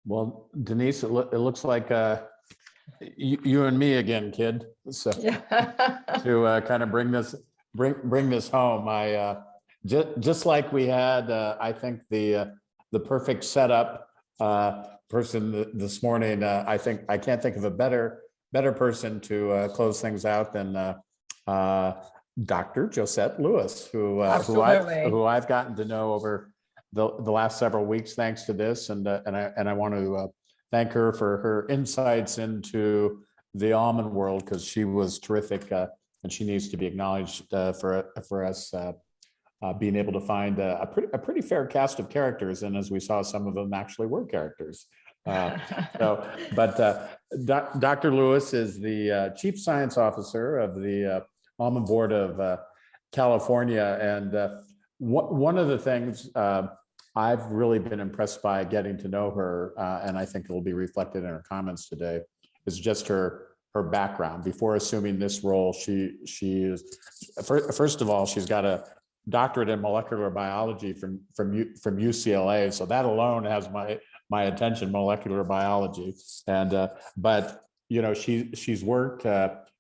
Well, Denise, it looks like you and me again, kid. So to kind of bring this home, I just like we had, I think the perfect setup person this morning. I think I can't think of a better person to close things out than Dr. Josette Lewis, who I've gotten to know over the last several weeks, thanks to this, and I want to thank her for her insights into the almond world, because she was terrific, and she needs to be acknowledged for us being able to find a pretty fair cast of characters, and as we saw, some of them actually were characters. Dr. Lewis is the Chief Science Officer of the Almond Board of California, and one of the things I've really been impressed by getting to know her, and I think it will be reflected in her comments today, is just her background. Before assuming this role, she is first of all, she's got a doctorate in molecular biology from UCLA, so that alone has my attention, molecular biology. And but you know, she's worked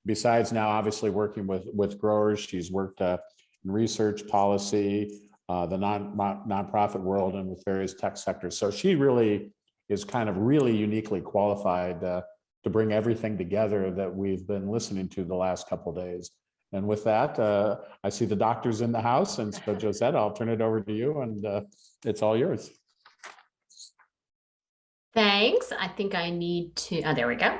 besides now obviously working with growers, she's worked in research, policy, the nonprofit world, and with various tech sectors. So she really is kind of really uniquely qualified to bring everything together that we've been listening to the last couple of days. And with that, I see the doctors in the house, and so Josette, I'll turn it over to you, and it's all yours. Thanks. I think I need to, there we go.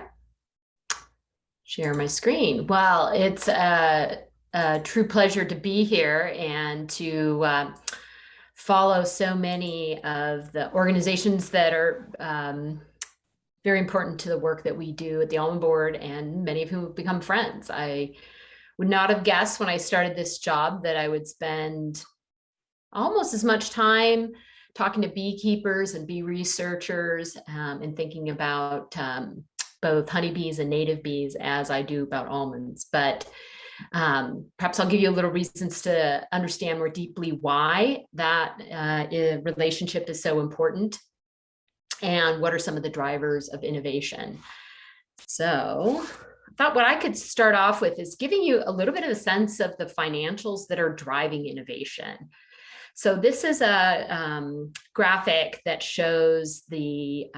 Share my screen. Well, it's a true pleasure to be here and to follow so many of the organizations that are very important to the work that we do at the Almond Board, and many of whom have become friends. I would not have guessed when I started this job that I would spend almost as much time talking to beekeepers and bee researchers and thinking about both honeybees and native bees as I do about almonds. But perhaps I'll give you a little reasons to understand more deeply why that relationship is so important and what are some of the drivers of innovation. So I thought what I could start off with is giving you a little bit of a sense of the financials that are driving innovation. So this is a graphic that shows the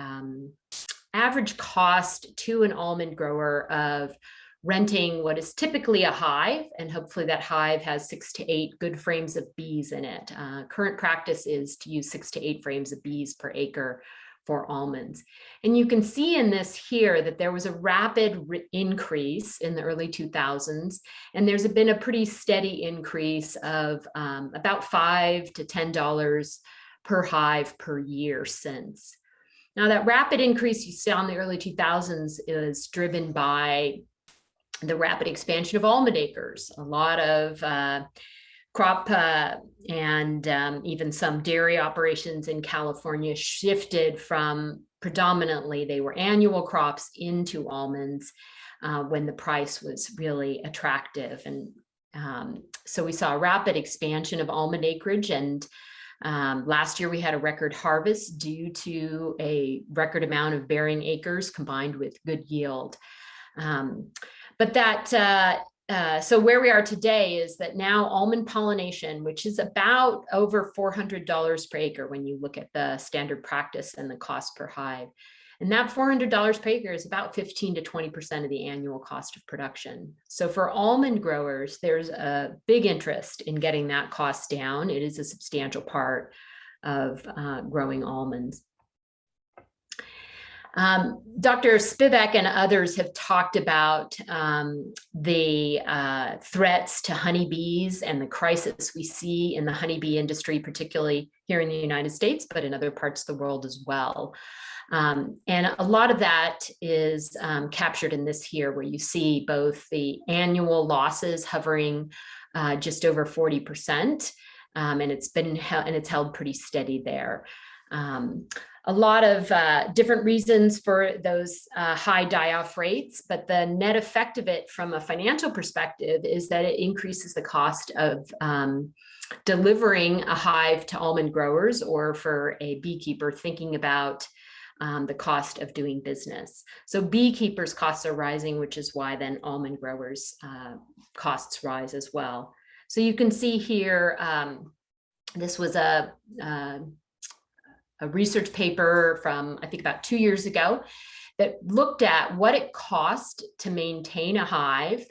average cost to an almond grower of renting what is typically a hive, and hopefully that hive has 6 to 8 good frames of bees in it. Current practice is to use 6 to 8 frames of bees per acre for almonds. And you can see in this here that there was a rapid increase in the early 2000s, and there's been a pretty steady increase of about $5 to $10 per hive per year since. Now that rapid increase you saw in the early 2000s is driven by the rapid expansion of almond acres. A lot of crop and even some dairy operations in California shifted from predominantly, they were annual crops into almonds when the price was really attractive. And so we saw a rapid expansion of almond acreage, and last year we had a record harvest due to a record amount of bearing acres combined with good yield. So where we are today is that now almond pollination, which is about over $400 per acre when you look at the standard practice and the cost per hive, and that $400 per acre is about 15 to 20% of the annual cost of production. So for almond growers, there's a big interest in getting that cost down. It is a substantial part of growing almonds. Dr. Spivak and others have talked about the threats to honeybees and the crisis we see in the honeybee industry, particularly here in the United States, but in other parts of the world as well. And a lot of that is captured in this here, where you see both the annual losses hovering just over 40%, and it's held pretty steady there. A lot of different reasons for those high die-off rates, but the net effect of it from a financial perspective is that it increases the cost of delivering a hive to almond growers, or for a beekeeper thinking about the cost of doing business. So beekeepers' costs are rising, which is why then almond growers' costs rise as well. So you can see here, this was a research paper from, I think, about 2 years ago that looked at what it cost to maintain a hive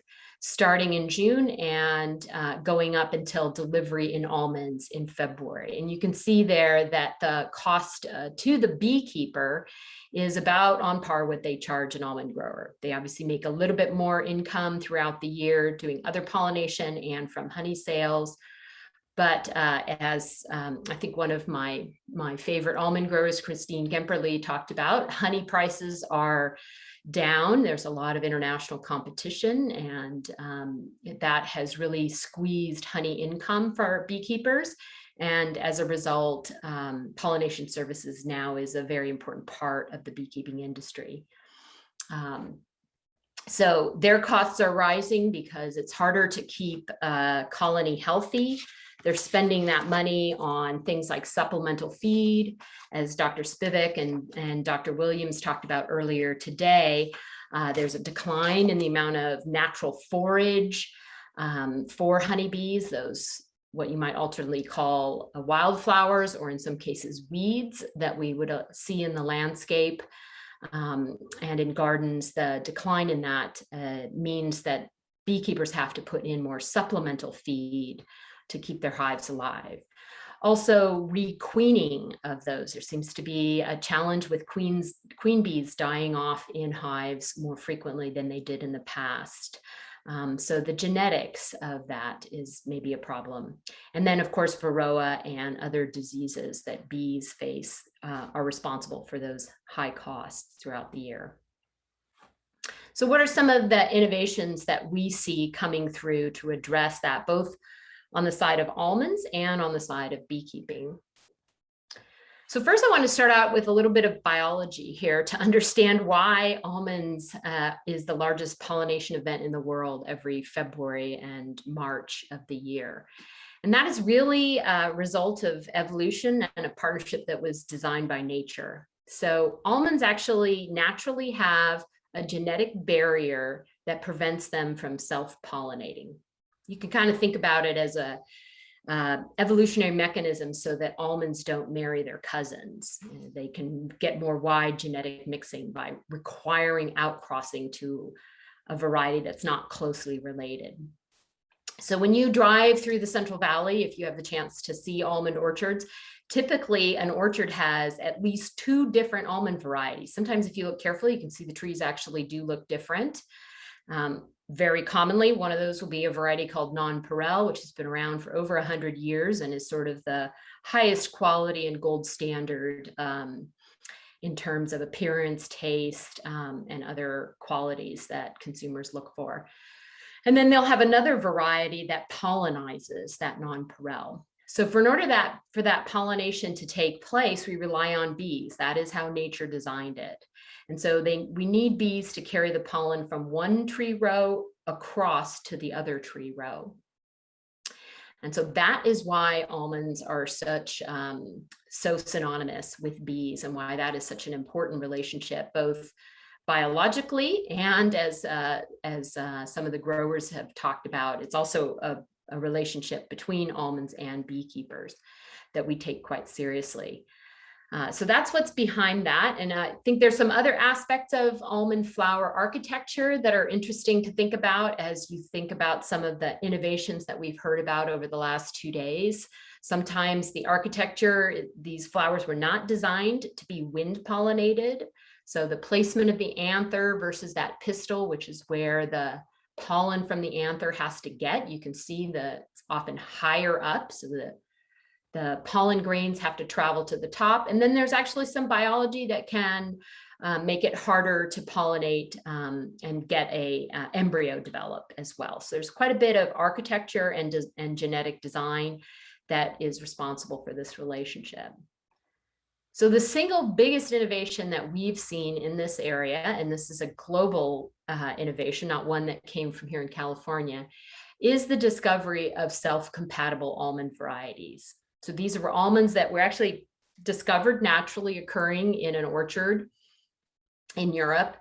starting in June and going up until delivery in almonds in February. And you can see there that the cost to the beekeeper is about on par with what they charge an almond grower. They obviously make a little bit more income throughout the year doing other pollination and from honey sales. But as I think one of my favorite almond growers, Christine Gemperle, talked about, honey prices are down. There's a lot of international competition, and that has really squeezed honey income for beekeepers. And as a result, pollination services now is a very important part of the beekeeping industry. So their costs are rising because it's harder to keep a colony healthy. They're spending that money on things like supplemental feed, as Dr. Spivak and Dr. Williams talked about earlier today. There's a decline in the amount of natural forage for honeybees, those what you might alternately call wildflowers, or in some cases weeds that we would see in the landscape. And in gardens, the decline in that means that beekeepers have to put in more supplemental feed to keep their hives alive. Also, requeening of those. There seems to be a challenge with queen bees dying off in hives more frequently than they did in the past. So the genetics of that is maybe a problem. And then, of course, varroa and other diseases that bees face are responsible for those high costs throughout the year. So what are some of the innovations that we see coming through to address that, both on the side of almonds and on the side of beekeeping? So first I want to start out with a little bit of biology here to understand why almonds is the largest pollination event in the world every February and March of the year. And that is really a result of evolution and a partnership that was designed by nature. So almonds actually naturally have a genetic barrier that prevents them from self-pollinating. You can kind of think about it as a evolutionary mechanism so that almonds don't marry their cousins. They can get more wide genetic mixing by requiring outcrossing to a variety that's not closely related. So when you drive through the Central Valley, if you have the chance to see almond orchards, typically an orchard has at least 2 different almond varieties. Sometimes if you look carefully, you can see the trees actually do look different. Very commonly, one of those will be a variety called nonpareil, which has been around for over 100 years and is sort of the highest quality and gold standard in terms of appearance, taste, and other qualities that consumers look for. And then they'll have another variety that pollinizes that nonpareil. So in order for that pollination to take place, we rely on bees. That is how nature designed it. And so we need bees to carry the pollen from one tree row across to the other tree row. And so that is why almonds are so synonymous with bees, and why that is such an important relationship, both biologically and as some of the growers have talked about. It's also a relationship between almonds and beekeepers that we take quite seriously. So that's what's behind that. And I think there's some other aspects of almond flower architecture that are interesting to think about as you think about some of the innovations that we've heard about over the last 2 days. Sometimes the architecture, these flowers were not designed to be wind pollinated. So the placement of the anther versus that pistil, which is where the pollen from the anther has to get, you can see that it's often higher up, so the pollen grains have to travel to the top. And then there's actually some biology that can make it harder to pollinate and get a embryo develop as well. So there's quite a bit of architecture and genetic design that is responsible for this relationship. So the single biggest innovation that we've seen in this area, and this is a global innovation, not one that came from here in California, is the discovery of self-compatible almond varieties. So these were almonds that were actually discovered naturally occurring in an orchard in Europe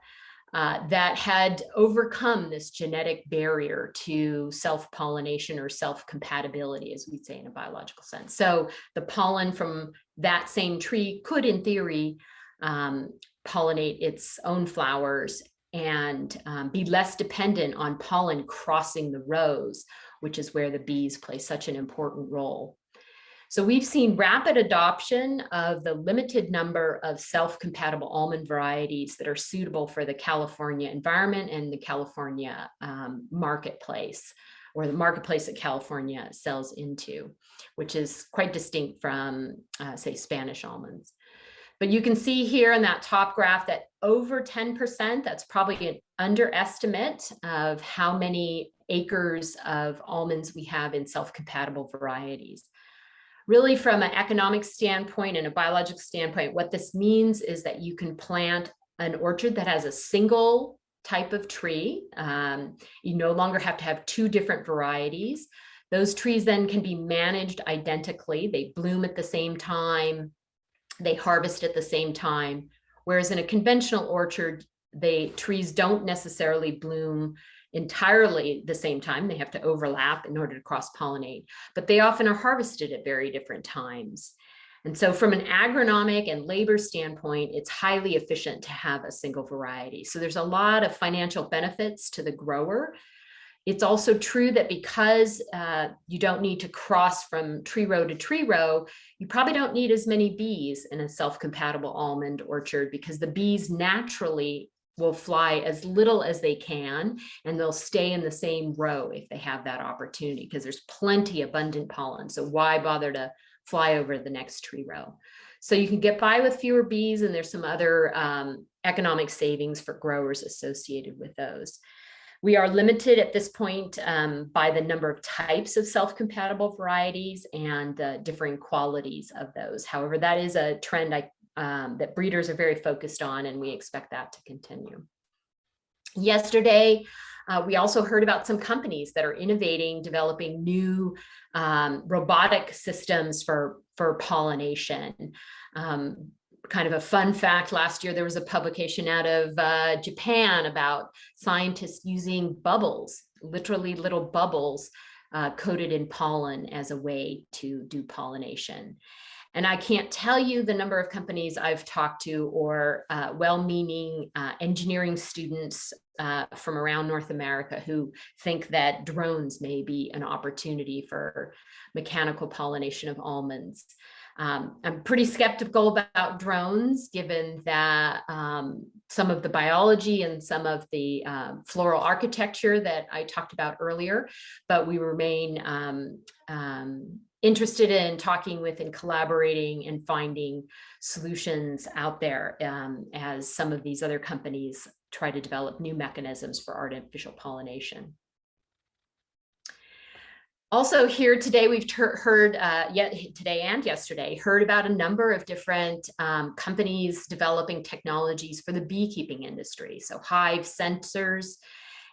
that had overcome this genetic barrier to self-pollination or self-compatibility, as we'd say in a biological sense. So the pollen from that same tree could, in theory, pollinate its own flowers and be less dependent on pollen crossing the rows, which is where the bees play such an important role. So we've seen rapid adoption of the limited number of self-compatible almond varieties that are suitable for the California environment and the California marketplace, or the marketplace that California sells into, which is quite distinct from, say, Spanish almonds. But you can see here in that top graph that over 10%, that's probably an underestimate of how many acres of almonds we have in self-compatible varieties. Really, from an economic standpoint and a biological standpoint, what this means is that you can plant an orchard that has a single type of tree. You no longer have to have two different varieties. Those trees then can be managed identically. They bloom at the same time. They harvest at the same time. Whereas in a conventional orchard, the trees don't necessarily bloom entirely the same time. They have to overlap in order to cross-pollinate, but they often are harvested at very different times. And so from an agronomic and labor standpoint, it's highly efficient to have a single variety. So there's a lot of financial benefits to the grower. It's also true that because you don't need to cross from tree row to tree row, you probably don't need as many bees in a self-compatible almond orchard, because the bees naturally will fly as little as they can, and they'll stay in the same row if they have that opportunity, because there's plenty abundant pollen. So why bother to fly over the next tree row? So you can get by with fewer bees, and there's some other economic savings for growers associated with those. We are limited at this point by the number of types of self-compatible varieties and the differing qualities of those. However, that is a trend that breeders are very focused on, and we expect that to continue. Yesterday, we also heard about some companies that are innovating, developing new robotic systems for pollination. Kind of a fun fact, last year there was a publication out of Japan about scientists using bubbles, literally little bubbles coated in pollen, as a way to do pollination. And I can't tell you the number of companies I've talked to, or well-meaning engineering students from around North America who think that drones may be an opportunity for mechanical pollination of almonds. I'm pretty skeptical about drones, given that some of the biology and some of the floral architecture that I talked about earlier, but we remain interested in talking with and collaborating and finding solutions out there as some of these other companies try to develop new mechanisms for artificial pollination. Also here today, we've heard, today and yesterday, heard about a number of different companies developing technologies for the beekeeping industry. So hive sensors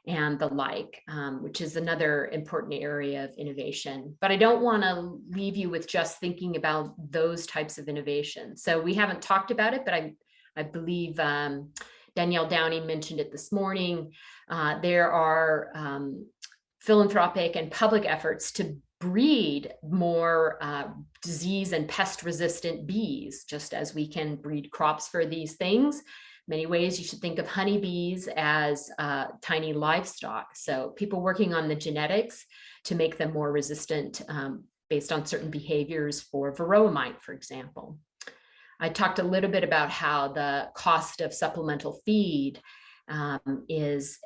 and the like, which is another important area of innovation. But I don't want to leave you with just thinking about those types of innovations. So we haven't talked about it, but I believe Danielle Downey mentioned it this morning. There are philanthropic and public efforts to breed more disease and pest resistant bees, just as we can breed crops for these things. Many ways you should think of honeybees as tiny livestock. So people working on the genetics to make them more resistant based on certain behaviors for varroa mite, for example. I talked a little bit about how the cost of supplemental feed is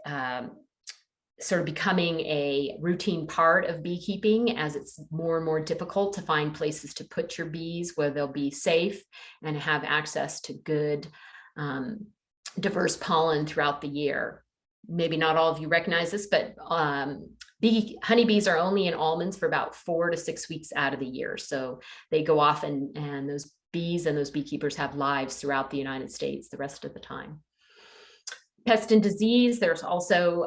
sort of becoming a routine part of beekeeping, as it's more and more difficult to find places to put your bees where they'll be safe and have access to good diverse pollen throughout the year. Maybe not all of you recognize this, but honeybees are only in almonds for about 4 to 6 weeks out of the year. So they go off and those bees and those beekeepers have lives throughout the United States the rest of the time. Pest and disease, there's also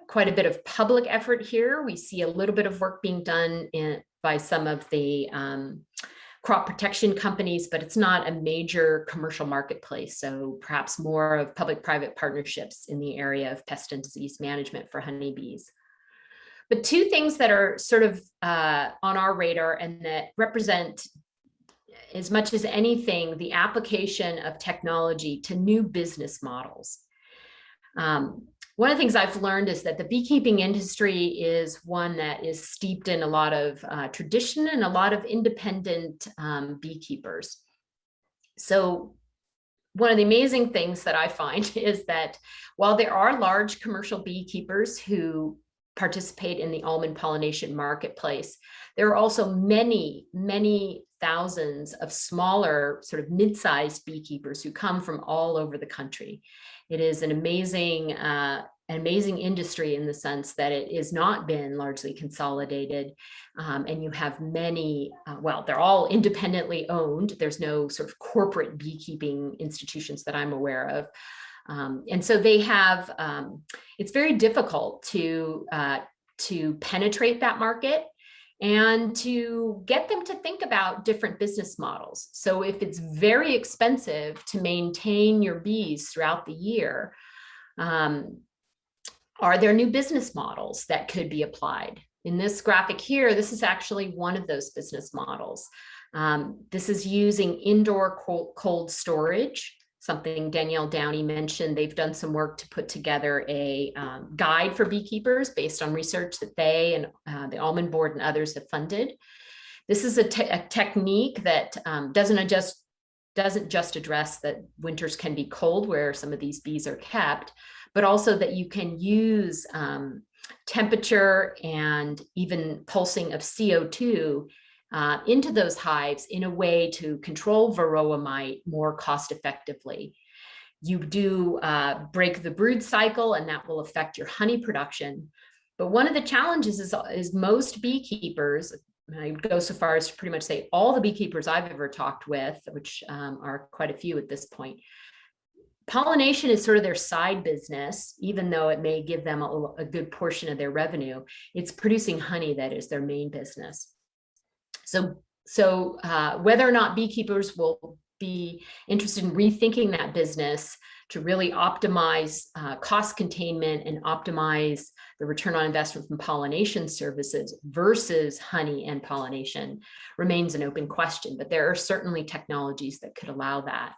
quite a bit of public effort here. We see a little bit of work being done by some of the crop protection companies, but it's not a major commercial marketplace. So perhaps more of public-private partnerships in the area of pest and disease management for honeybees. But two things that are sort of on our radar and that represent, as much as anything, the application of technology to new business models. One of the things I've learned is that the beekeeping industry is one that is steeped in a lot of tradition and a lot of independent beekeepers. So one of the amazing things that I find is that while there are large commercial beekeepers who participate in the almond pollination marketplace, there are also many, many thousands of smaller, sort of mid-sized beekeepers who come from all over the country. It is an amazing industry in the sense that it has not been largely consolidated, and you have many, well, they're all independently owned. There's no sort of corporate beekeeping institutions that I'm aware of. And so they have, it's very difficult to penetrate that market and to get them to think about different business models. So if it's very expensive to maintain your bees throughout the year, are there new business models that could be applied? In this graphic here, this is actually one of those business models. This is using indoor cold storage, something Danielle Downey mentioned. They've done some work to put together a guide for beekeepers based on research that they and the Almond Board and others have funded. This is a technique that doesn't just address that winters can be cold where some of these bees are kept, but also that you can use temperature and even pulsing of CO2 into those hives in a way to control varroa mite more cost effectively. You do break the brood cycle, and that will affect your honey production. But one of the challenges is most beekeepers, and I would go so far as to pretty much say all the beekeepers I've ever talked with, which are quite a few at this point, pollination is sort of their side business, even though it may give them a good portion of their revenue. It's producing honey that is their main business. So whether or not beekeepers will be interested in rethinking that business to really optimize cost containment and optimize the return on investment from pollination services versus honey and pollination remains an open question, but there are certainly technologies that could allow that.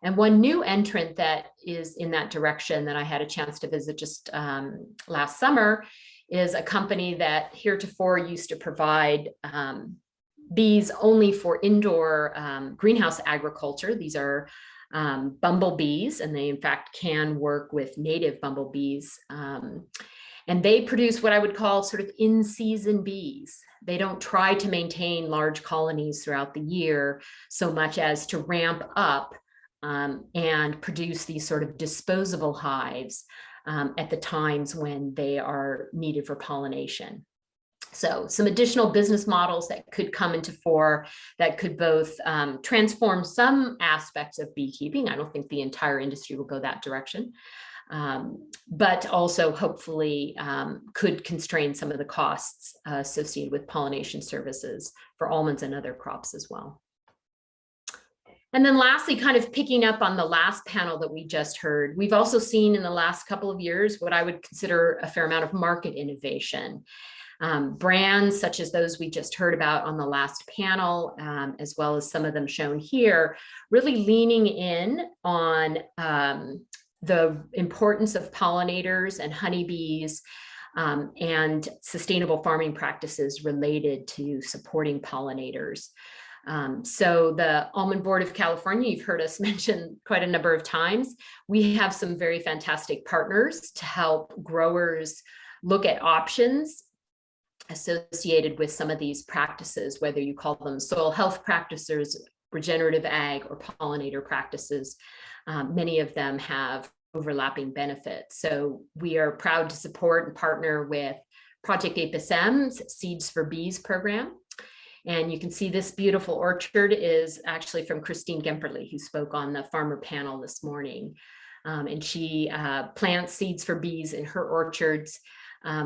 And one new entrant that is in that direction that I had a chance to visit just last summer is a company that heretofore used to provide bees only for indoor greenhouse agriculture. These are bumblebees, and they in fact can work with native bumblebees. And they produce what I would call sort of in-season bees. They don't try to maintain large colonies throughout the year so much as to ramp up and produce these sort of disposable hives at the times when they are needed for pollination. So some additional business models that could come into fore that could both transform some aspects of beekeeping. I don't think the entire industry will go that direction, but also hopefully could constrain some of the costs associated with pollination services for almonds and other crops as well. And then lastly, kind of picking up on the last panel that we just heard, we've also seen in the last couple of years what I would consider a fair amount of market innovation. Brands such as those we just heard about on the last panel, as well as some of them shown here, really leaning in on the importance of pollinators and honeybees and sustainable farming practices related to supporting pollinators. So the Almond Board of California, you've heard us mention quite a number of times. We have some very fantastic partners to help growers look at options associated with some of these practices, whether you call them soil health practices, regenerative ag, or pollinator practices. Many of them have overlapping benefits. So we are proud to support and partner with Project Apis M's Seeds for Bees program. And you can see this beautiful orchard is actually from Christine Gemperle, who spoke on the farmer panel this morning. And she plants seeds for bees in her orchards.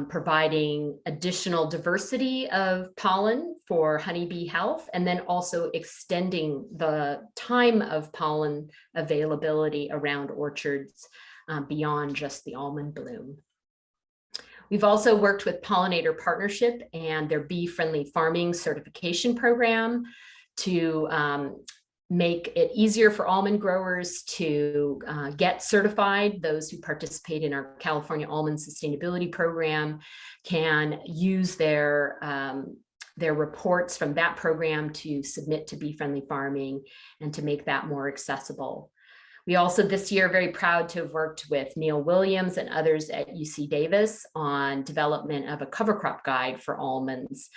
providing additional diversity of pollen for honeybee health, and then also extending the time of pollen availability around orchards beyond just the almond bloom. We've also worked with Pollinator Partnership and their bee-friendly farming certification program to make it easier for almond growers to get certified. Those who participate in our California Almond Sustainability Program can use their reports from that program to submit to bee-friendly farming and to make that more accessible. We also this year are very proud to have worked with Neil Williams and others at UC Davis on development of a cover crop guide for almonds,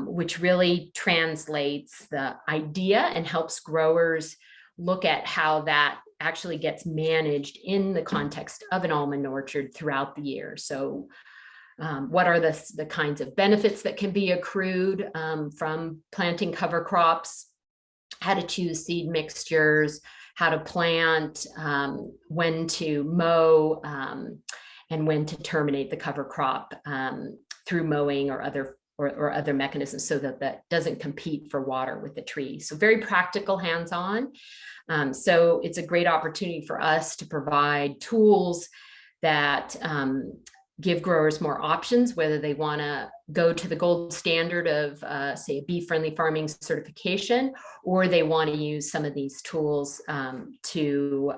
which really translates the idea and helps growers look at how that actually gets managed in the context of an almond orchard throughout the year. So what are the kinds of benefits that can be accrued from planting cover crops, how to choose seed mixtures, how to plant, when to mow, and when to terminate the cover crop through mowing or other mechanisms, so that that doesn't compete for water with the tree. So very practical, hands-on. So it's a great opportunity for us to provide tools that give growers more options, whether they want to go to the gold standard of, say, a bee-friendly farming certification, or they want to use some of these tools to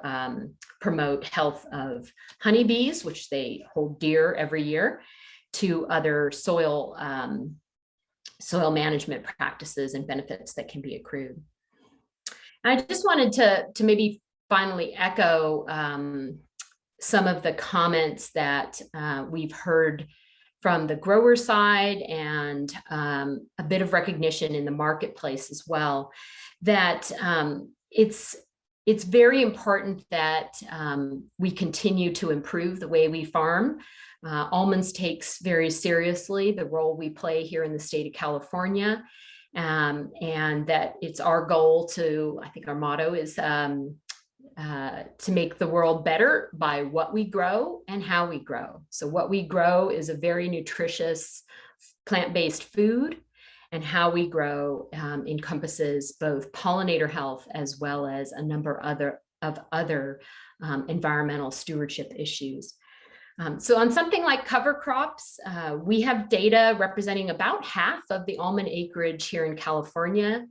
promote health of honeybees, which they hold dear every year, to other soil management practices and benefits that can be accrued. And I just wanted to maybe finally echo some of the comments that we've heard from the grower side, and a bit of recognition in the marketplace as well, that it's very important that we continue to improve the way we farm. Almonds takes very seriously the role we play here in the state of California, and that it's our goal to, I think our motto is to make the world better by what we grow and how we grow. So what we grow is a very nutritious plant-based food, and how we grow encompasses both pollinator health as well as a number of other environmental stewardship issues. So on something like cover crops, we have data representing about half of the almond acreage here in California.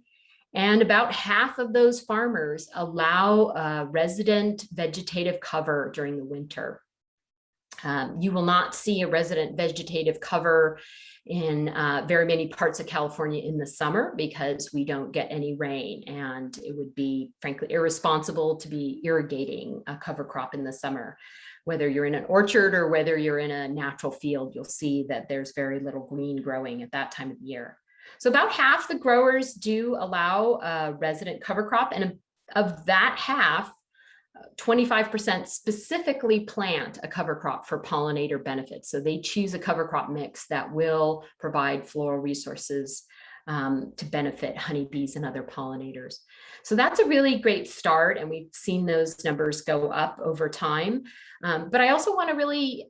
And about half of those farmers allow resident vegetative cover during the winter. You will not see a resident vegetative cover in very many parts of California in the summer, because we don't get any rain, and it would be frankly irresponsible to be irrigating a cover crop in the summer. Whether you're in an orchard or whether you're in a natural field, you'll see that there's very little green growing at that time of year. So about half the growers do allow a resident cover crop, and of that half, 25% specifically plant a cover crop for pollinator benefits. So they choose a cover crop mix that will provide floral resources to benefit honeybees and other pollinators. So that's a really great start, and we've seen those numbers go up over time. But I also want to really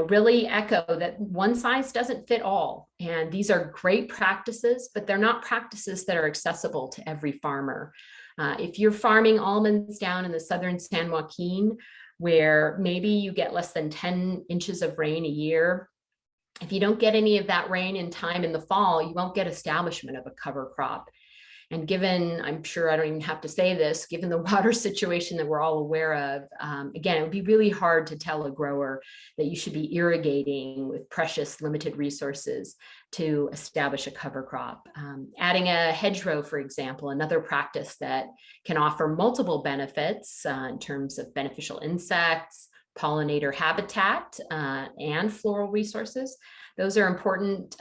really echo that one size doesn't fit all. And these are great practices, but they're not practices that are accessible to every farmer. If you're farming almonds down in the southern San Joaquin, where maybe you get less than 10 inches of rain a year, if you don't get any of that rain in time in the fall, you won't get establishment of a cover crop. And given, I'm sure I don't even have to say this, given the water situation that we're all aware of, again, it would be really hard to tell a grower that you should be irrigating with precious limited resources to establish a cover crop. Adding a hedgerow, for example, another practice that can offer multiple benefits in terms of beneficial insects, pollinator habitat, and floral resources. Those are important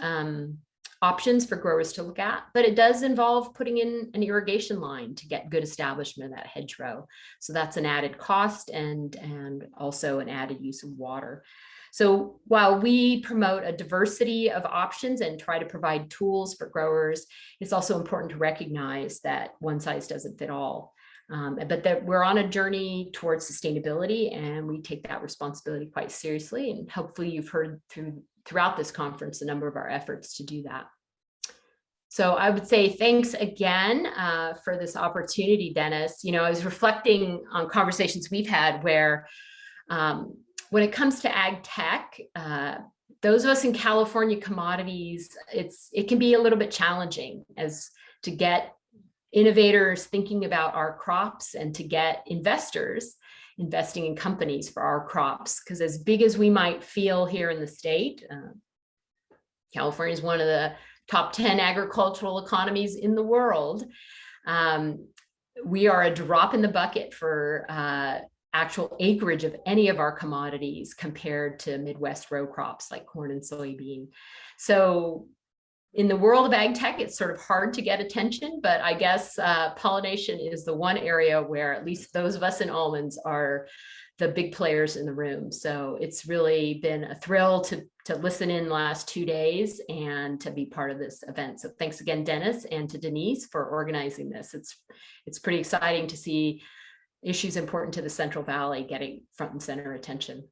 options for growers to look at, but it does involve putting in an irrigation line to get good establishment of that hedgerow. So that's an added cost and also an added use of water. So while we promote a diversity of options and try to provide tools for growers, it's also important to recognize that one size doesn't fit all. But that we're on a journey towards sustainability, and we take that responsibility quite seriously. And hopefully you've heard throughout this conference a number of our efforts to do that. So I would say thanks again for this opportunity, Dennis. You know, I was reflecting on conversations we've had where when it comes to ag tech, those of us in California commodities, it can be a little bit challenging as to get innovators thinking about our crops and to get investors investing in companies for our crops. Because as big as we might feel here in the state, California is one of the top 10 agricultural economies in the world. We are a drop in the bucket for actual acreage of any of our commodities compared to Midwest row crops like corn and soybean. So in the world of ag tech, it's sort of hard to get attention, but I guess pollination is the one area where at least those of us in almonds are the big players in the room. So it's really been a thrill to listen in the last 2 days and to be part of this event. So thanks again, Dennis, and to Denise for organizing this. It's pretty exciting to see issues important to the Central Valley getting front and center attention.